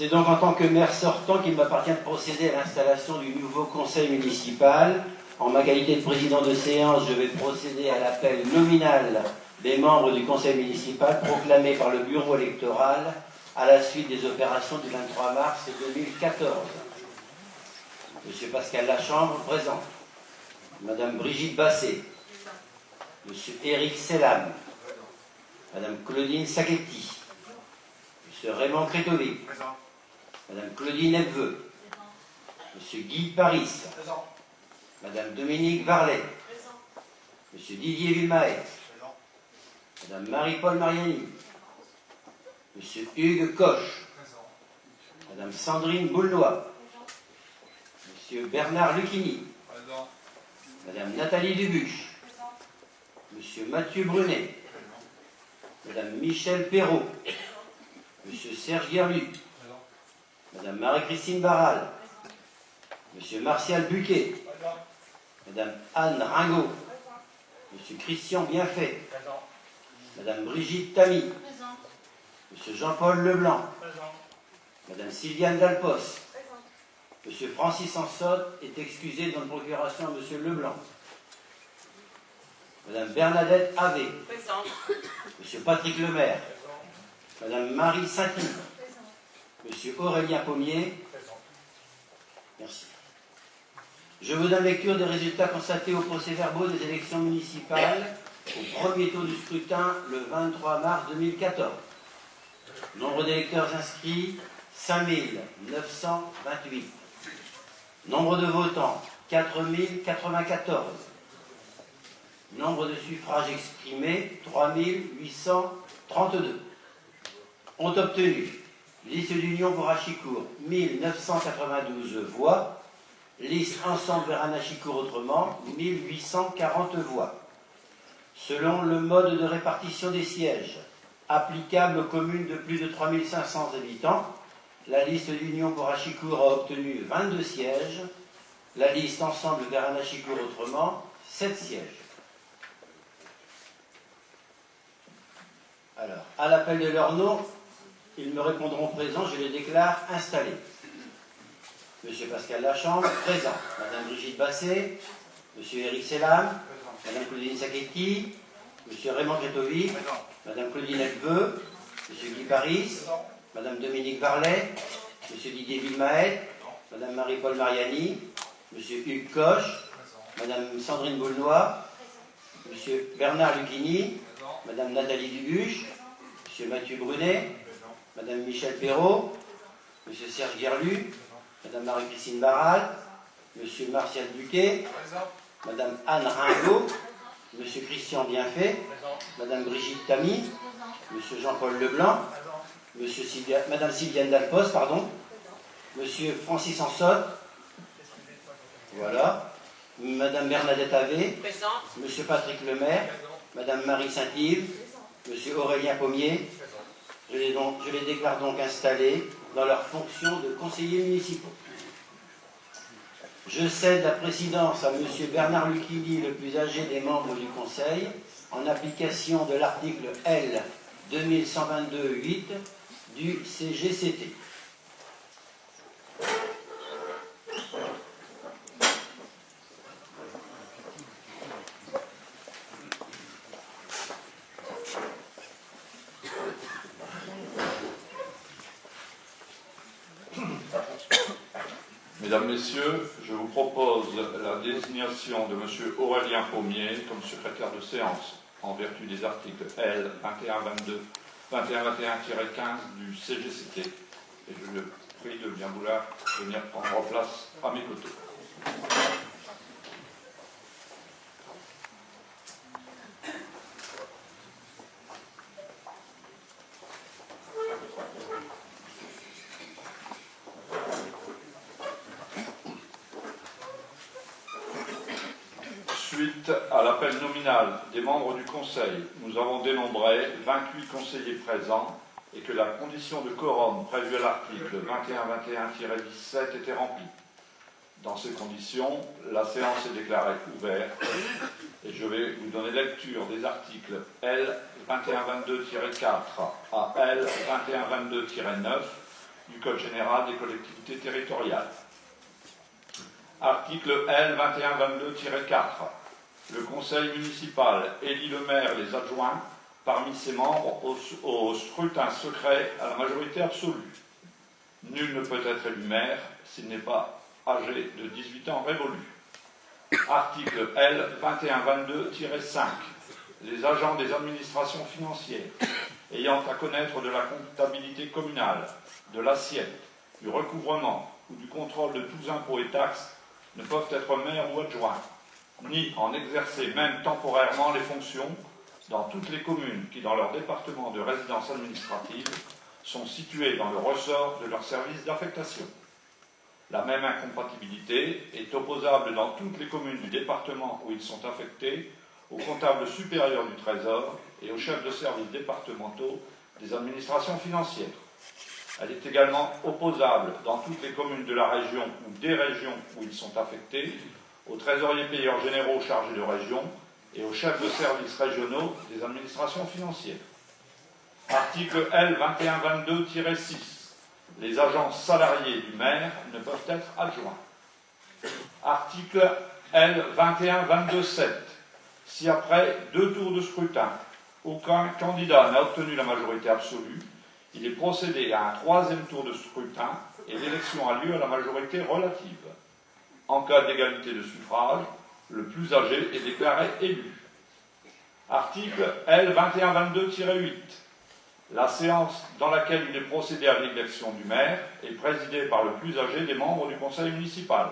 C'est donc en tant que maire sortant qu'il m'appartient de procéder à l'installation du nouveau conseil municipal. En ma qualité de président de séance, je vais procéder à l'appel nominal des membres du conseil municipal proclamé par le bureau électoral à la suite des opérations du 23 mars 2014. Monsieur Pascal Lachambre, présent. Madame Brigitte Basset. Monsieur Éric Selam. Madame Claudine Sacchetti. Monsieur Raymond Crétovic. Madame Claudine Epveux. Monsieur Guy Paris. Madame Dominique Varlet. Monsieur Didier Villemaet. Madame Marie-Paul Mariani. Monsieur Hugues Koch. Madame Sandrine Boulnois. Monsieur Bernard Lucchini. Madame Nathalie Dubuche. Monsieur Mathieu Brunet. Madame Michèle Perrault. Monsieur Serge Guerlu. Madame Marie-Christine Barral. Monsieur Martial Buquet. Madame Anne Ringot. Monsieur Christian Bienfait. Madame Brigitte Tamy. Monsieur Jean-Paul Leblanc. Madame Sylviane Dalpos. Monsieur Francis Ansot est excusé dans la procuration à Monsieur Leblanc. Madame Bernadette Havé. Monsieur Patrick Lemaire. Madame Marie Saint-Yves. Monsieur Aurélien Pommier. Merci. Je vous donne lecture des résultats constatés au procès-verbaux des élections municipales au premier tour du scrutin le 23 mars 2014. Nombre d'électeurs inscrits, 5 928. Nombre de votants, 4 094. Nombre de suffrages exprimés, 3 832. Ont obtenu liste d'union pour Achicourt, 1992 voix. Liste ensemble vers Achicourt autrement, 1840 voix. Selon le mode de répartition des sièges, applicable aux communes de plus de 3500 habitants, la liste d'union pour Achicourt a obtenu 22 sièges. La liste ensemble vers Achicourt autrement, 7 sièges. Alors, à l'appel de leur nom, ils me répondront présents, je les déclare installés. Monsieur Pascal Lachambre, présent. Madame Brigitte Basset, Monsieur Éric Selam, Madame Claudine Sacchetti, Monsieur Raymond Crétovic, Madame Claudine Epveux, Monsieur Guy Paris, Madame Dominique Varlet, Monsieur Didier Villemaet, Madame Marie-Paul Mariani, Monsieur Hugues Koch, Madame Sandrine Boulnois, Monsieur Bernard Lucchini, Madame Nathalie Dubuche, Monsieur Mathieu Brunet, Madame Michèle Perrault, Monsieur Serge Guerlu, Madame Marie-Christine Barral, Monsieur Martial Buquet, Madame Anne Ringot, Monsieur Christian Bienfait, Madame Brigitte Tamy, Monsieur Jean-Paul Leblanc, Madame Sylviane Dalpos, Monsieur Francis Ansot, voilà, Madame Bernadette Havé, Monsieur Patrick Lemaire, Madame Marie Saint-Yves, Monsieur Aurélien Pommier. Je les déclare donc installés dans leur fonction de conseillers municipaux. Je cède la présidence à Monsieur Bernard Lucchini, le plus âgé des membres du Conseil, en application de l'article L. 2122-8 du CGCT. Mesdames, Messieurs, je vous propose la désignation de M. Aurélien Pommier comme secrétaire de séance en vertu des articles L. 2121-15 du CGCT. Et je le prie de bien vouloir venir prendre place à mes côtés. Suite à l'appel nominal des membres du Conseil, nous avons dénombré 28 conseillers présents et que la condition de quorum prévue à l'article 2121-17 était remplie. Dans ces conditions, la séance est déclarée ouverte et je vais vous donner lecture des articles L. 2122-4 à L. 2122-9 du Code général des collectivités territoriales. Article L 2122-4. Le conseil municipal élit le maire et les adjoints parmi ses membres au scrutin secret à la majorité absolue. Nul ne peut être élu maire s'il n'est pas âgé de 18 ans révolus. Article L 2122-5. Les agents des administrations financières ayant à connaître de la comptabilité communale, de l'assiette, du recouvrement ou du contrôle de tous impôts et taxes ne peuvent être maires ou adjoints, ni en exercer même temporairement les fonctions dans toutes les communes qui, dans leur département de résidence administrative, sont situées dans le ressort de leur service d'affectation. La même incompatibilité est opposable dans toutes les communes du département où ils sont affectés au comptable supérieur du Trésor et aux chefs de services départementaux des administrations financières. Elle est également opposable dans toutes les communes de la région ou des régions où ils sont affectés, aux trésoriers payeurs généraux chargés de région et aux chefs de services régionaux des administrations financières. Article L 2122-6. Les agents salariés du maire ne peuvent être adjoints. Article L 2122-7. Si après 2 tours de scrutin, aucun candidat n'a obtenu la majorité absolue, il est procédé à un 3e tour de scrutin et l'élection a lieu à la majorité relative. En cas d'égalité de suffrage, le plus âgé est déclaré élu. Article L 2122-8. La séance dans laquelle il est procédé à l'élection du maire est présidée par le plus âgé des membres du conseil municipal.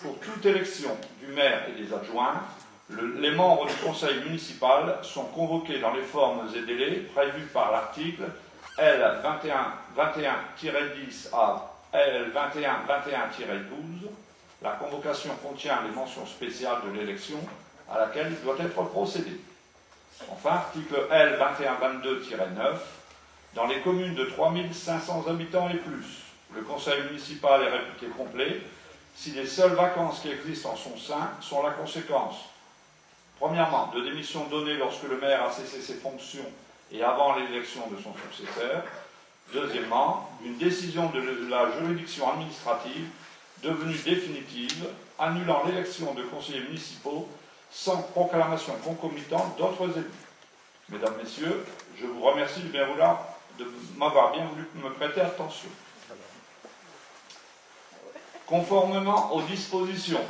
Pour toute élection du maire et des adjoints, les membres du conseil municipal sont convoqués dans les formes et délais prévus par l'article L 21-10 à L 21-21-12. La convocation contient les mentions spéciales de l'élection à laquelle il doit être procédé. Enfin, article L 2122-9. Dans les communes de 3500 habitants et plus, le conseil municipal est réputé complet si les seules vacances qui existent en son sein sont la conséquence, premièrement, de démissions données lorsque le maire a cessé ses fonctions et avant l'élection de son successeur. Deuxièmement, une décision de la juridiction administrative devenue définitive, annulant l'élection de conseillers municipaux sans proclamation concomitante d'autres élus. Mesdames, Messieurs, je vous remercie de m'avoir bien voulu me prêter attention. Conformément aux dispositions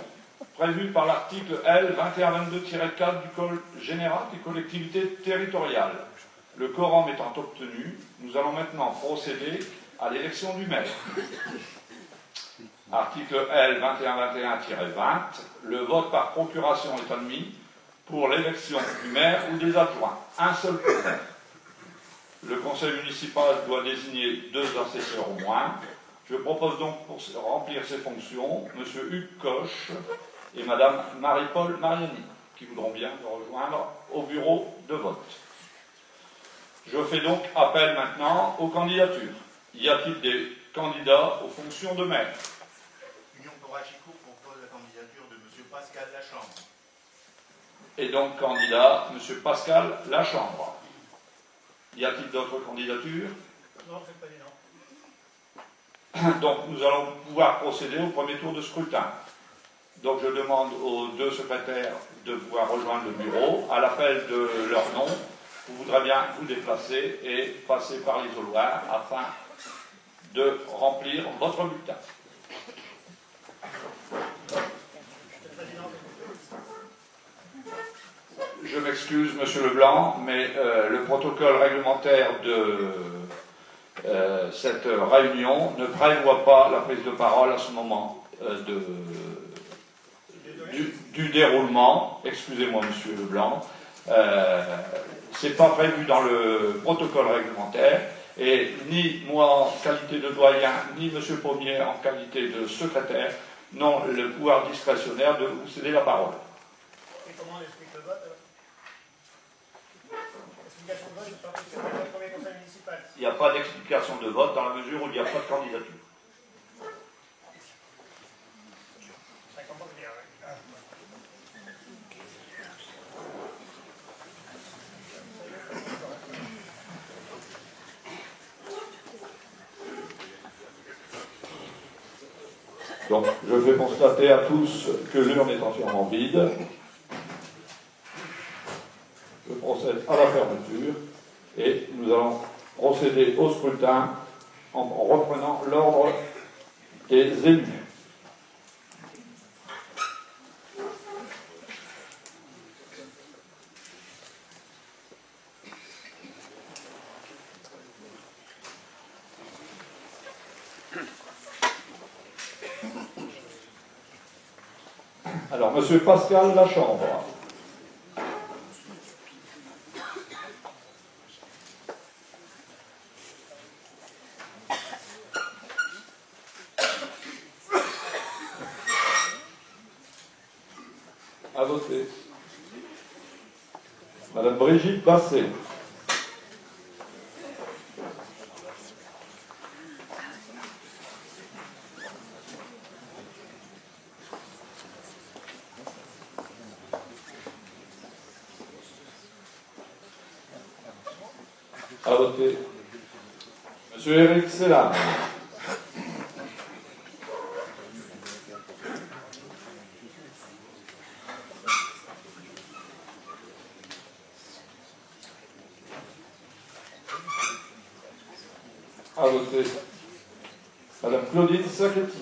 prévues par l'article L 2122-4 du Code général des collectivités territoriales, le quorum étant obtenu, nous allons maintenant procéder à l'élection du maire. Article L 2121-20, le vote par procuration est admis pour l'élection du maire ou des adjoints. Un seul tour. Le conseil municipal doit désigner 2 assesseurs au moins. Je propose donc pour remplir ces fonctions M. Hugues Coche et Mme Marie-Paul Mariani, qui voudront bien me rejoindre au bureau de vote. Je fais donc appel maintenant aux candidatures. Y a-t-il des candidats aux fonctions de maire? L'Union Corachico propose la candidature de M. Pascal Lachambre. Et donc candidat M. Pascal Lachambre. Y a-t-il d'autres candidatures? Non, c'est pas évident. Donc nous allons pouvoir procéder au premier tour de scrutin. Donc je demande aux 2 secrétaires de pouvoir rejoindre le bureau. À l'appel de leur nom, vous voudrez bien vous déplacer et passer par l'isoloir afin de remplir votre bulletin. Je m'excuse, Monsieur Leblanc, mais le protocole réglementaire de cette réunion ne prévoit pas la prise de parole à ce moment du déroulement. Excusez-moi, Monsieur Leblanc. C'est pas prévu dans le protocole réglementaire et ni moi en qualité de doyen, ni M. Pommier en qualité de secrétaire n'ont le pouvoir discrétionnaire de vous céder la parole. Et comment on explique le vote? L'explication de vote est pas possible dans le premier conseil municipal. Il n'y a pas d'explication de vote dans la mesure où il n'y a pas de candidature. Ça commence bien, ouais. Donc, je fais constater à tous que l'urne est entièrement vide. Je procède à la fermeture et nous allons procéder au scrutin en reprenant l'ordre des élus. Alors, Monsieur Pascal Lachambre. À voter. Madame Brigitte Basset. À voter. Monsieur Éric Selam. À voter. Madame Claudine Sacchetti.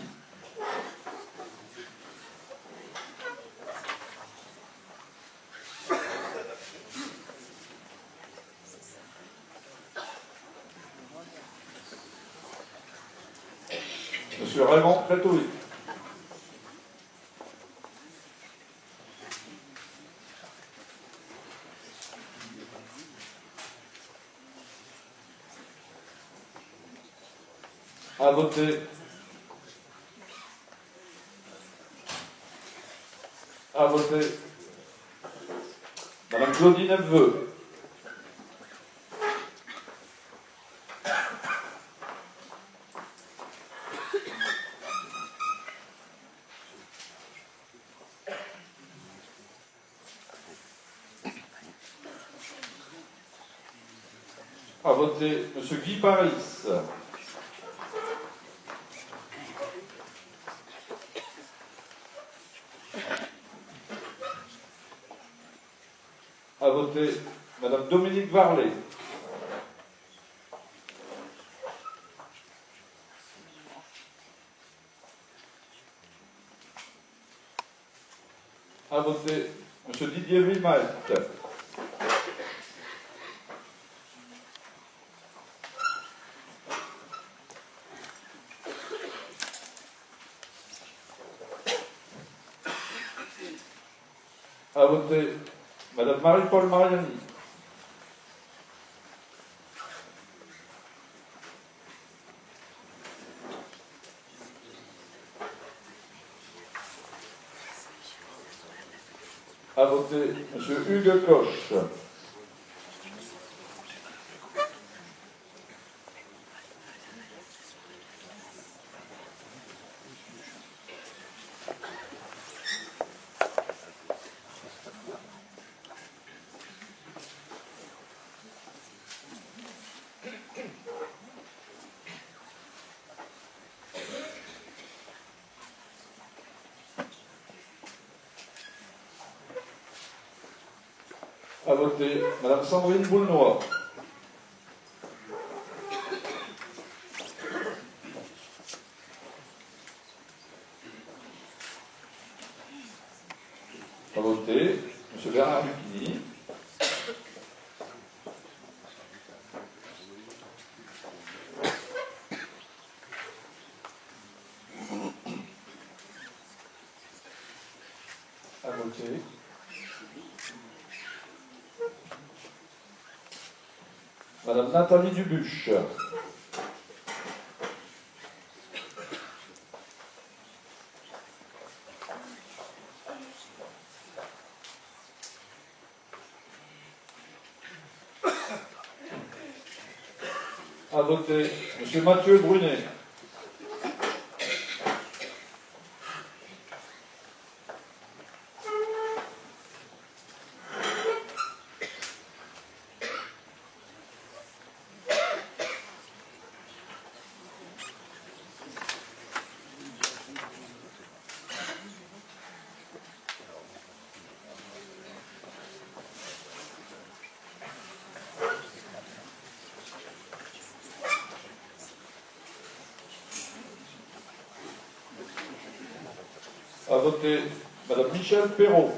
Monsieur Raymond Prétovic. À voter. À voter. Madame Claudine Eveux. À voter. Monsieur Guy Paris. À voter. Madame Dominique Varlet. À voter. Monsieur Didier Villemalte. À voter. Madame Marie-Paul Mariani. À voter. Monsieur Hugues Coche. À voter. Madame Sandrine Boulnois. À voter. Monsieur Bernard Lucchini. À voter. Madame Nathalie Dubuche. À voter. Monsieur Mathieu Brunet. À voter Madame Michel Perrault.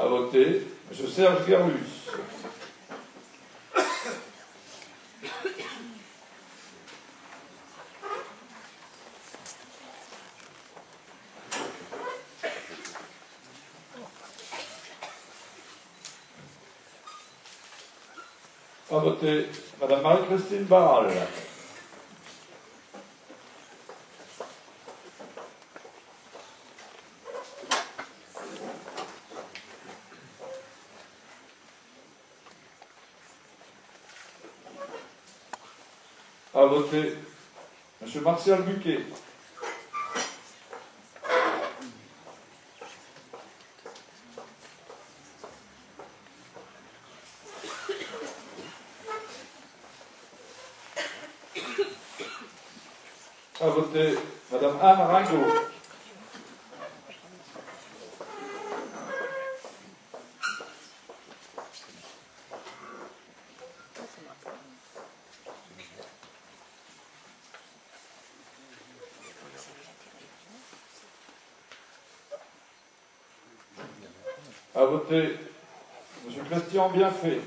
À voter M. Serge Gerlus. À voter Madame Marie-Christine Barral. À voter M. Martial Buquet. À voter Madame Anne Ringot. À voter M. Christian Bienfait.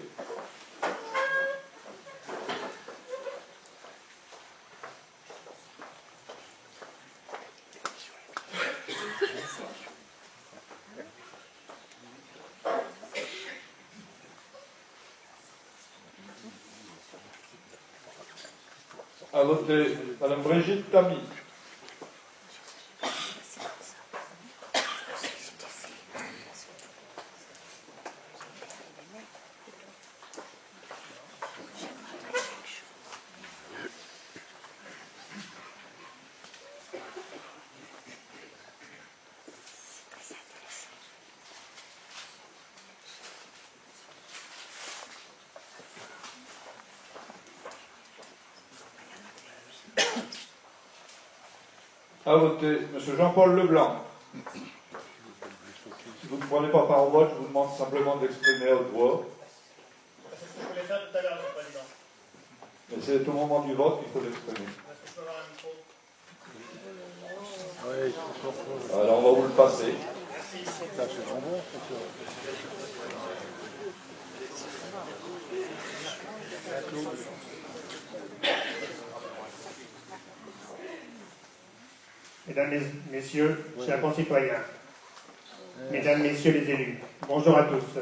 À voter Madame Brigitte Tamy. À voter M. Jean-Paul Leblanc. Si vous ne prenez pas part au vote, je vous demande simplement d'exprimer à haute voix. C'est ce que je voulais faire tout à l'heure, Monsieur le Président. Mais c'est au moment du vote qu'il faut l'exprimer. Est-ce que je peux avoir un micro? Alors on va vous le passer. Mesdames, Messieurs, chers concitoyens, Mesdames, Messieurs les élus, bonjour à tous. Je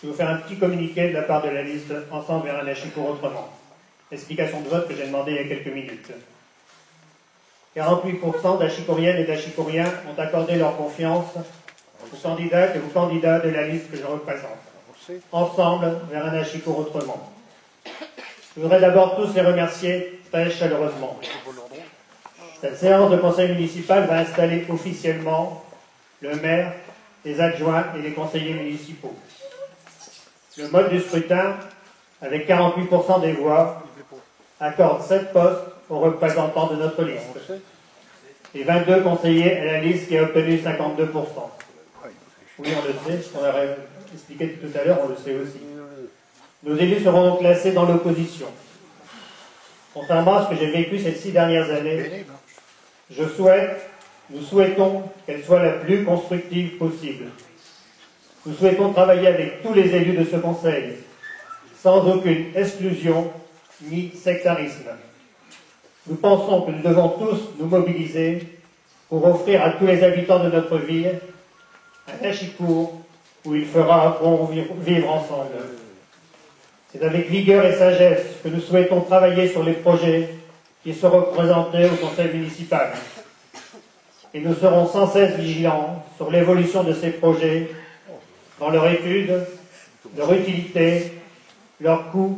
vais vous faire un petit communiqué de la part de la liste Ensemble vers un Achicourt autrement. Explication de vote que j'ai demandé il y a quelques minutes. 48% d'Achicouriennes et d'Achicouriens ont accordé leur confiance aux candidates et aux candidats de la liste que je représente. Ensemble vers un Achicourt autrement. Je voudrais d'abord tous les remercier très chaleureusement. Cette séance de conseil municipal va installer officiellement le maire, les adjoints et les conseillers municipaux. Le mode du scrutin, avec 48% des voix, accorde 7 postes aux représentants de notre liste et 22 conseillers à la liste qui a obtenu 52%. Oui, on le sait, ce qu'on a expliqué tout à l'heure, on le sait aussi. Nos élus seront donc classés dans l'opposition. Contrairement à ce que j'ai vécu ces 6 dernières années, nous souhaitons qu'elle soit la plus constructive possible. Nous souhaitons travailler avec tous les élus de ce Conseil, sans aucune exclusion ni sectarisme. Nous pensons que nous devons tous nous mobiliser pour offrir à tous les habitants de notre ville un Achicourt où il fera bon vivre ensemble. C'est avec vigueur et sagesse que nous souhaitons travailler sur les projets qui seront présentés au Conseil municipal. Et nous serons sans cesse vigilants sur l'évolution de ces projets, dans leur étude, leur utilité, leur coût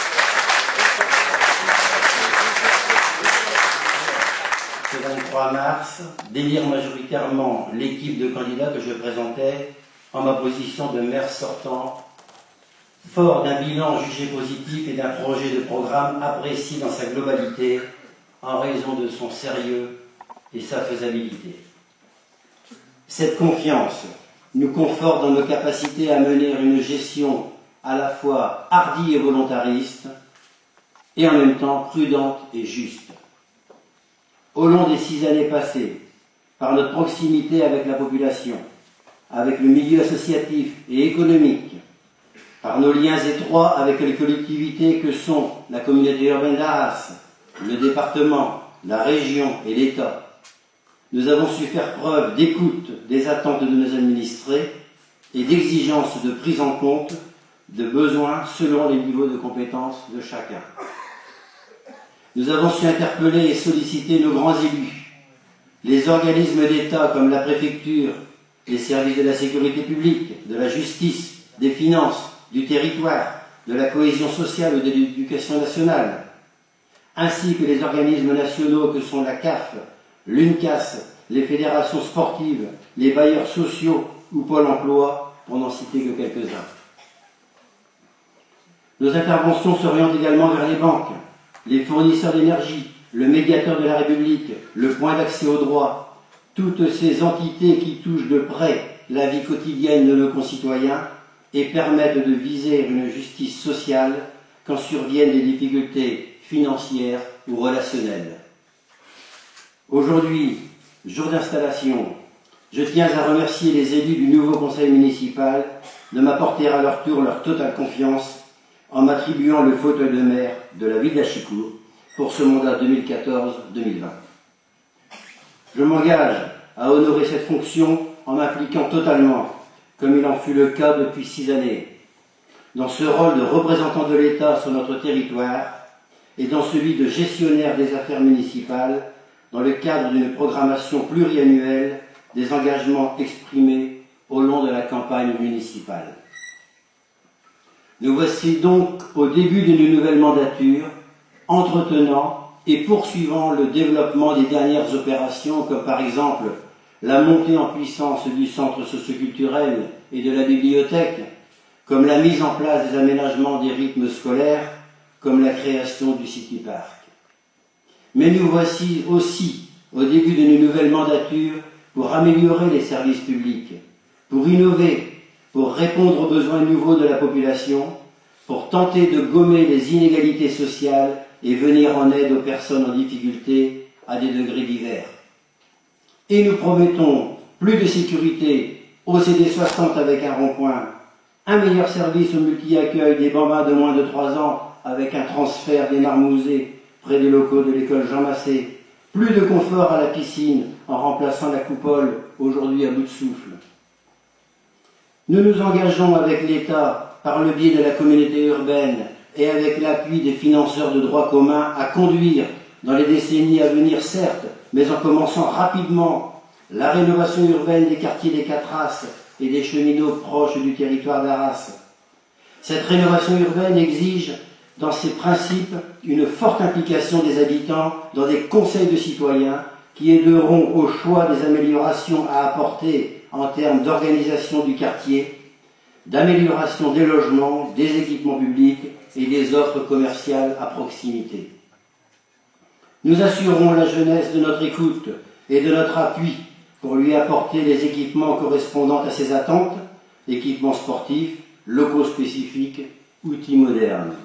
3 mars, d'élire majoritairement l'équipe de candidats que je présentais en ma position de maire sortant, fort d'un bilan jugé positif et d'un projet de programme apprécié dans sa globalité en raison de son sérieux et sa faisabilité. Cette confiance nous conforte dans nos capacités à mener une gestion à la fois hardie et volontariste, et en même temps prudente et juste. Au long des 6 années passées, par notre proximité avec la population, avec le milieu associatif et économique, par nos liens étroits avec les collectivités que sont la communauté urbaine d'Arras, le département, la région et l'État, nous avons su faire preuve d'écoute des attentes de nos administrés et d'exigence de prise en compte de besoins selon les niveaux de compétences de chacun. Nous avons su interpeller et solliciter nos grands élus, les organismes d'État comme la préfecture, les services de la sécurité publique, de la justice, des finances, du territoire, de la cohésion sociale ou de l'éducation nationale, ainsi que les organismes nationaux que sont la CAF, l'UNCAS, les fédérations sportives, les bailleurs sociaux ou Pôle emploi, pour n'en citer que quelques-uns. Nos interventions s'orientent également vers les banques, les fournisseurs d'énergie, le médiateur de la République, le point d'accès aux droits, toutes ces entités qui touchent de près la vie quotidienne de nos concitoyens et permettent de viser une justice sociale quand surviennent des difficultés financières ou relationnelles. Aujourd'hui, jour d'installation, je tiens à remercier les élus du nouveau conseil municipal de m'apporter à leur tour leur totale confiance en m'attribuant le fauteuil de maire de la ville d'Achicourt pour ce mandat 2014-2020. Je m'engage à honorer cette fonction en m'impliquant totalement, comme il en fut le cas depuis 6 années, dans ce rôle de représentant de l'État sur notre territoire et dans celui de gestionnaire des affaires municipales dans le cadre d'une programmation pluriannuelle des engagements exprimés au long de la campagne municipale. Nous voici donc au début d'une nouvelle mandature, entretenant et poursuivant le développement des dernières opérations, comme par exemple la montée en puissance du centre socioculturel et de la bibliothèque, comme la mise en place des aménagements des rythmes scolaires, comme la création du City Park. Mais nous voici aussi au début d'une nouvelle mandature pour améliorer les services publics, pour innover, pour répondre aux besoins nouveaux de la population, pour tenter de gommer les inégalités sociales et venir en aide aux personnes en difficulté à des degrés divers. Et nous promettons plus de sécurité au CD 60 avec un rond-point, un meilleur service au multi-accueil des bambins de moins de 3 ans avec un transfert des marmousets près des locaux de l'école Jean Massé, plus de confort à la piscine en remplaçant la coupole aujourd'hui à bout de souffle. Nous nous engageons avec l'État par le biais de la communauté urbaine et avec l'appui des financeurs de droit commun à conduire dans les décennies à venir, certes, mais en commençant rapidement, la rénovation urbaine des quartiers des 4 Races et des cheminots proches du territoire d'Arras. Cette rénovation urbaine exige, dans ses principes, une forte implication des habitants dans des conseils de citoyens qui aideront au choix des améliorations à apporter en termes d'organisation du quartier, d'amélioration des logements, des équipements publics et des offres commerciales à proximité. Nous assurons la jeunesse de notre écoute et de notre appui pour lui apporter les équipements correspondant à ses attentes, équipements sportifs, locaux spécifiques, outils modernes.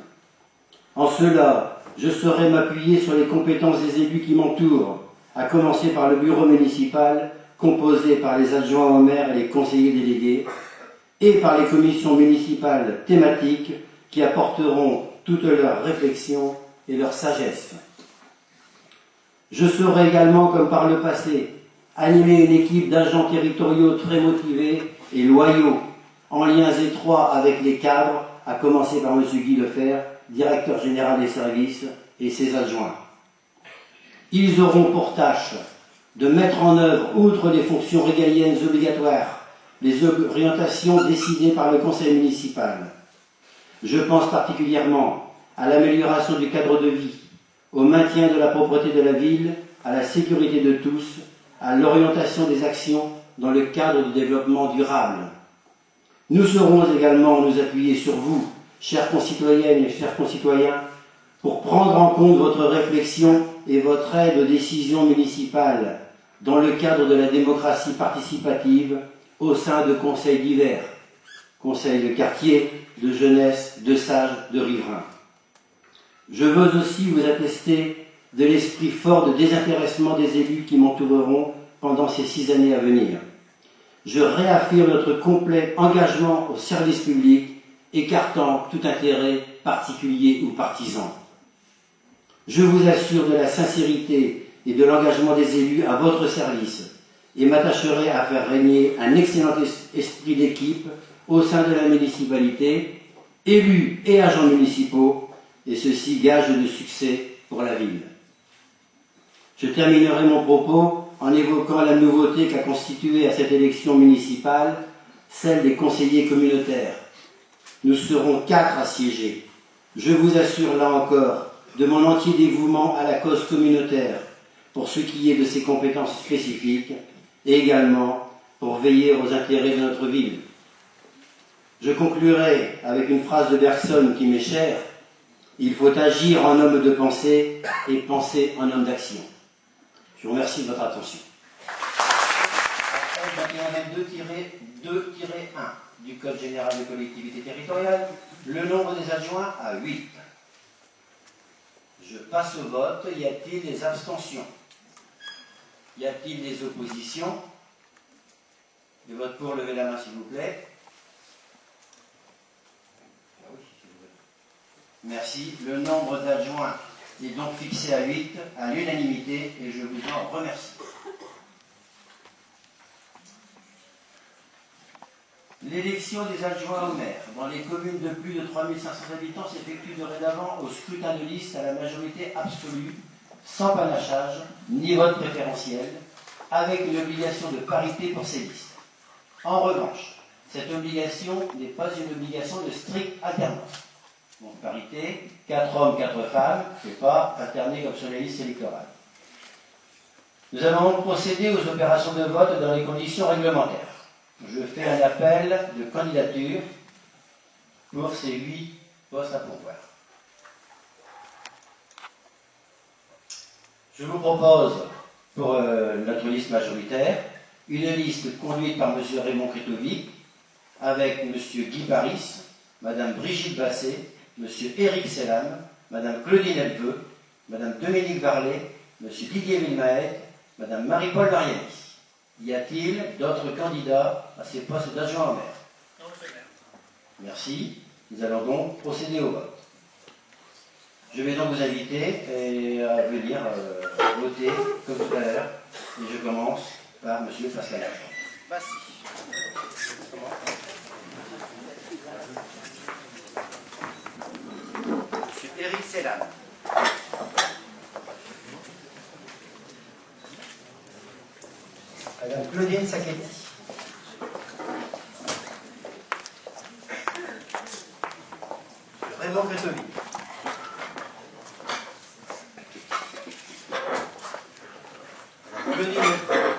En cela, je saurai m'appuyer sur les compétences des élus qui m'entourent, à commencer par le bureau municipal, composé par les adjoints au maire et les conseillers délégués, et par les commissions municipales thématiques qui apporteront toute leur réflexion et leur sagesse. Je saurai également, comme par le passé, animer une équipe d'agents territoriaux très motivés et loyaux, en liens étroits avec les cadres, à commencer par M. Guy Lefer, directeur général des services, et ses adjoints. Ils auront pour tâche de mettre en œuvre, outre les fonctions régaliennes obligatoires, les orientations décidées par le conseil municipal. Je pense particulièrement à l'amélioration du cadre de vie, au maintien de la propreté de la ville, à la sécurité de tous, à l'orientation des actions dans le cadre du développement durable. Nous saurons également nous appuyer sur vous, chères concitoyennes et chers concitoyens, pour prendre en compte votre réflexion et votre aide aux décisions municipales dans le cadre de la démocratie participative au sein de conseils divers, conseils de quartier, de jeunesse, de sages, de riverains. Je veux aussi vous attester de l'esprit fort de désintéressement des élus qui m'entoureront pendant ces 6 années à venir. Je réaffirme notre complet engagement au service public, écartant tout intérêt particulier ou partisan. Je vous assure de la sincérité et de l'engagement des élus à votre service et m'attacherai à faire régner un excellent esprit d'équipe au sein de la municipalité, élus et agents municipaux, et ceci gage de succès pour la ville. Je terminerai mon propos en évoquant la nouveauté qu'a constituée à cette élection municipale, celle des conseillers communautaires. Nous serons 4 à siéger. Je vous assure là encore de mon entier dévouement à la cause communautaire, pour ce qui est de ses compétences spécifiques, et également pour veiller aux intérêts de notre ville. Je conclurai avec une phrase de Bergson qui m'est chère: il faut agir en homme de pensée et penser en homme d'action. Je vous remercie de votre attention. Article 21-2-1 du Code général des collectivités territoriales, le nombre des adjoints à 8. Je passe au vote. Y a-t-il des abstentions? Y a-t-il des oppositions? Le vote pour, levez la main s'il vous plaît. Ah oui, s'il vous plaît. Merci. Le nombre d'adjoints est donc fixé à 8 à l'unanimité et je vous en remercie. L'élection des adjoints au maire dans les communes de plus de 3500 habitants s'effectue dorénavant au scrutin de liste à la majorité absolue, sans panachage ni vote préférentiel, avec une obligation de parité pour ces listes. En revanche, cette obligation n'est pas une obligation de stricte alternance. Donc parité, 4 hommes, 4 femmes, et pas alterné comme sur les listes électorales. Nous allons donc procéder aux opérations de vote dans les conditions réglementaires. Je fais un appel de candidature pour ces 8 postes à pourvoir. Je vous propose, pour notre liste majoritaire, une liste conduite par M. Raymond Kretovic, avec M. Guy Paris, Mme Brigitte Basset, M. Éric Selam, Mme Claudine Elveux, Mme Dominique Varlet, M. Didier Villemaet, Mme Marie-Paul Mariani. Y a-t-il d'autres candidats à ces postes d'adjoint au maire? Non, c'est clair. Merci. Nous allons donc procéder au vote. Je vais donc vous inviter à venir voter comme tout à l'heure. Et je commence par M. Pascal Lachon. Merci. Monsieur Éric Selam. Madame Claudine Sacchetti. Raymond Kretovic. Madame Claudine Elveux.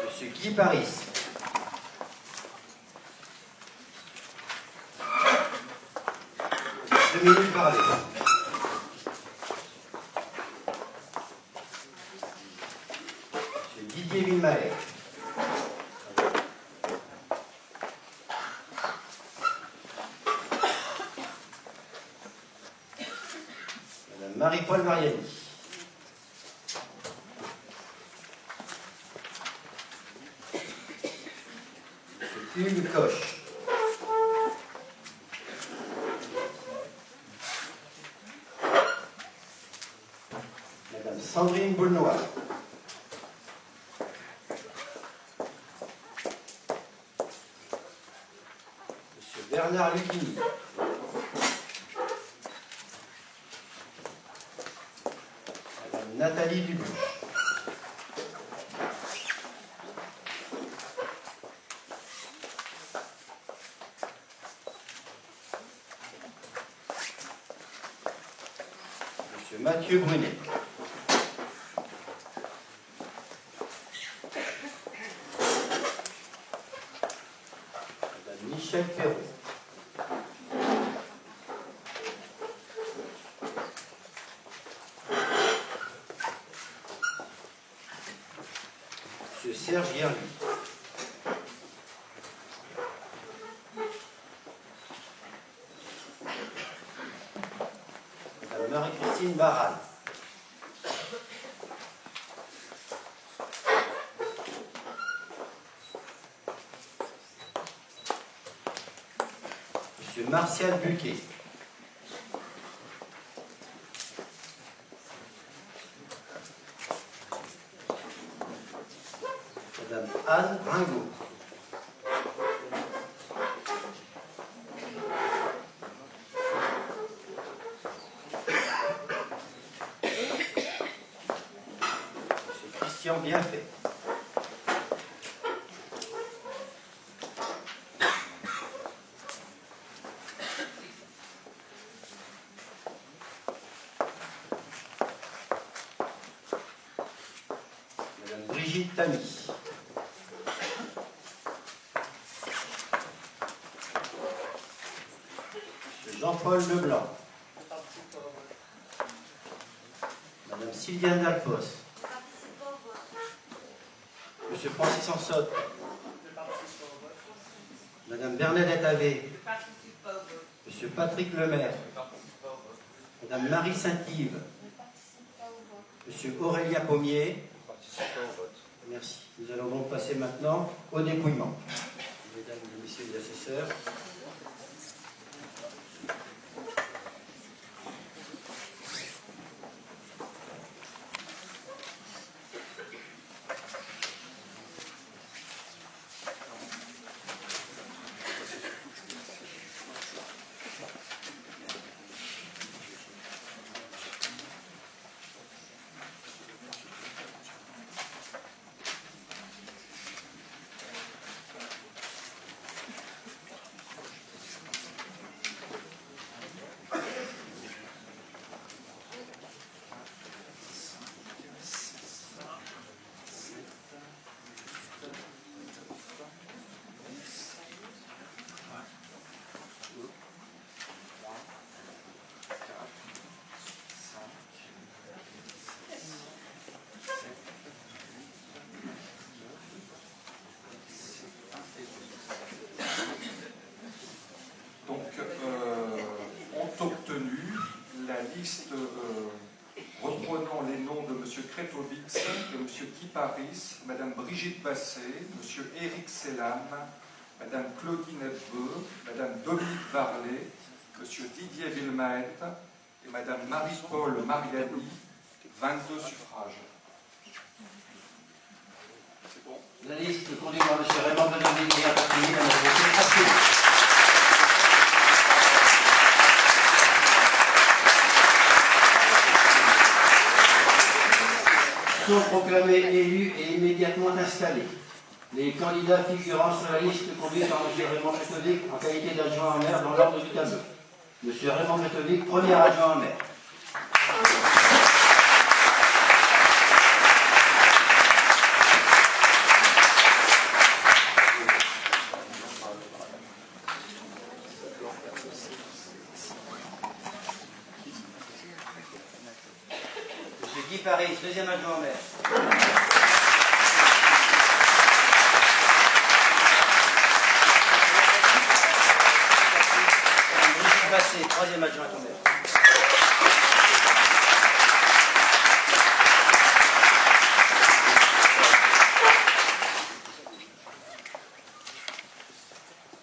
Monsieur Guy Paris. Dominique Varlet. Monsieur Didier Villemaet. Madame Marie-Paul Mariani. Monsieur Hugues Coche. Madame Sandrine Boulnois. Monsieur Bernard Lucchini. Madame Nathalie Dubuche. Mathieu Brunet. Madame Michel Perrault. Monsieur Serge Guerluy. Madame Marie-Christine Barral. Monsieur Martial Buquet. Madame Anne Ringot. Monsieur Christian Bienfait. Madame Brigitte Tamy. Jean-Paul Leblanc. Madame Sylviane Dalpos. Monsieur Francis Ansotte. Madame Bernadette Avé. Monsieur Patrick Lemaire. Madame Marie Saint-Yves. Monsieur Aurélien Pommier. Merci. Nous allons donc passer maintenant au dépouillement. Mesdames et messieurs les assesseurs. Obtenu la liste reprenant les noms de M. Kretovitz, de M. Kiparis, Mme Brigitte Basset, M. Éric Selam, Mme Claudine Ebbe, Mme Dominique Varlet, M. Didier Villemaette et Mme Marie-Paul Mariani, 22 suffrages. C'est bon. La liste conduite par M. Raymond Benavent et appartenue à la majorité absolue. Sont proclamés élus et immédiatement installés. Les candidats figurant sur la liste conduite par M. Raymond Kretovic en qualité d'adjoint en maire dans l'ordre du tableau. M. Raymond Kretovic, premier adjoint en maire. M. Guy Paris, deuxième adjoint en maire. Brigitte Basset, troisième adjoint en maire.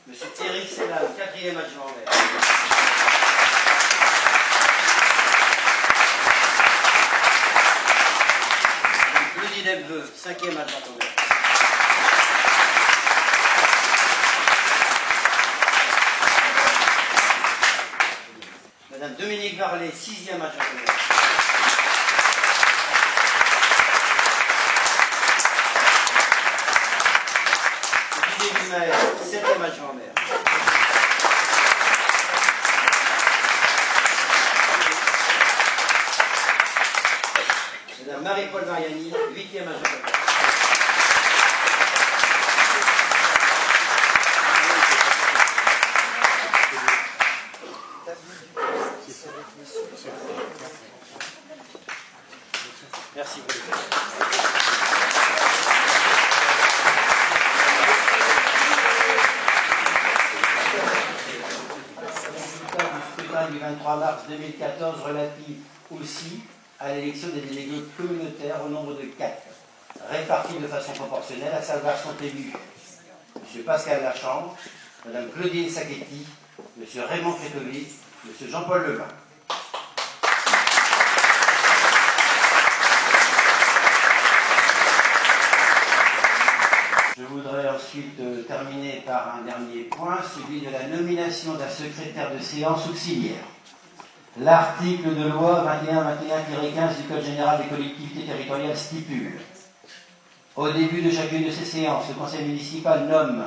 Monsieur Thierry Selam, quatrième adjoint en maire. Claudine Ebbe, cinquième adjoint en maire. Madame Dominique Varlet, sixième adjoint au maire. Didier Villemaette, septième adjoint au maire. Marie-Paul Mariani, 8e adjoint. Merci beaucoup. Du scrutin du 23 mars 2014 relatif aussi à l'élection des délégués communautaires au nombre de 4, répartis de façon proportionnelle, à savoir sont élus M. Pascal Lachambre, Mme Claudine Sacchetti, M. Raymond Crétovic, M. Jean-Paul Levain. Je voudrais ensuite terminer par un dernier point, celui de la nomination d'un secrétaire de séance auxiliaire. L'article de loi 2121-15 du Code général des collectivités territoriales stipule: au début de chacune de ces séances, le conseil municipal nomme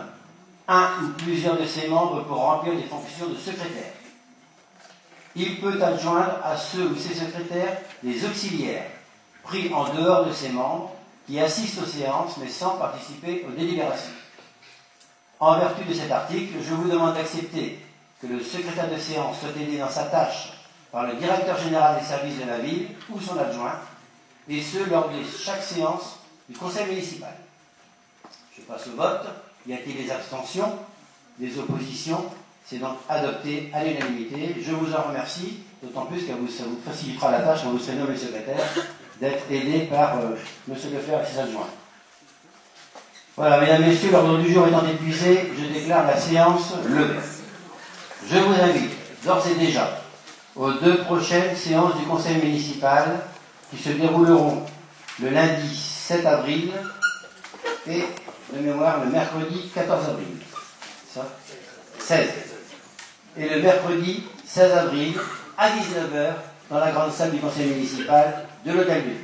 un ou plusieurs de ses membres pour remplir les fonctions de secrétaire. Il peut adjoindre à ceux ou ses secrétaires des auxiliaires, pris en dehors de ses membres, qui assistent aux séances mais sans participer aux délibérations. En vertu de cet article, je vous demande d'accepter que le secrétaire de séance soit aidé dans sa tâche par le directeur général des services de la ville ou son adjoint, et ce lors de chaque séance du conseil municipal. Je passe au vote. Y a-t-il des abstentions, des oppositions? C'est donc adopté à l'unanimité. Je vous en remercie, d'autant plus que ça vous facilitera la tâche quand vous serez nommé secrétaire, d'être aidé par M. Lefebvre et ses adjoints. Voilà, mesdames, messieurs, l'ordre du jour étant épuisé, je déclare la séance levée. Je vous invite d'ores et déjà aux 2 prochaines séances du conseil municipal qui se dérouleront le lundi 7 avril et, de mémoire, le mercredi 14 avril. Ça 16. Et le mercredi 16 avril à 19h dans la grande salle du conseil municipal de l'Hôtel de Ville.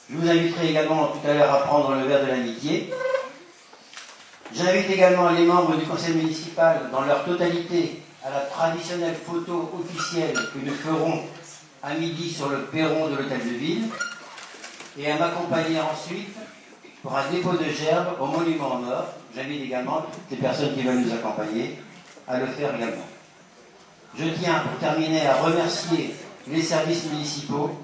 Je vous inviterai également tout à l'heure à prendre le verre de l'amitié. J'invite également les membres du conseil municipal dans leur totalité à la traditionnelle photo officielle que nous ferons à midi sur le perron de l'Hôtel de Ville et à m'accompagner ensuite pour un dépôt de gerbes au Monument aux Morts. J'invite également toutes les personnes qui veulent nous accompagner à le faire également. Je tiens, pour terminer, à remercier les services municipaux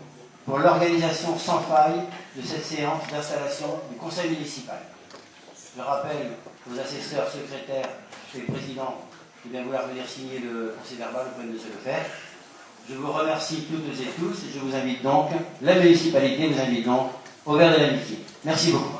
pour l'organisation sans faille de cette séance d'installation du conseil municipal. Je rappelle aux assesseurs, secrétaires et présidents qui bien vouloir venir signer le procès verbal, vous pouvez de se le faire. Je vous remercie toutes et tous et je vous invite donc, la municipalité vous invite donc au verre de l'amitié. Merci beaucoup.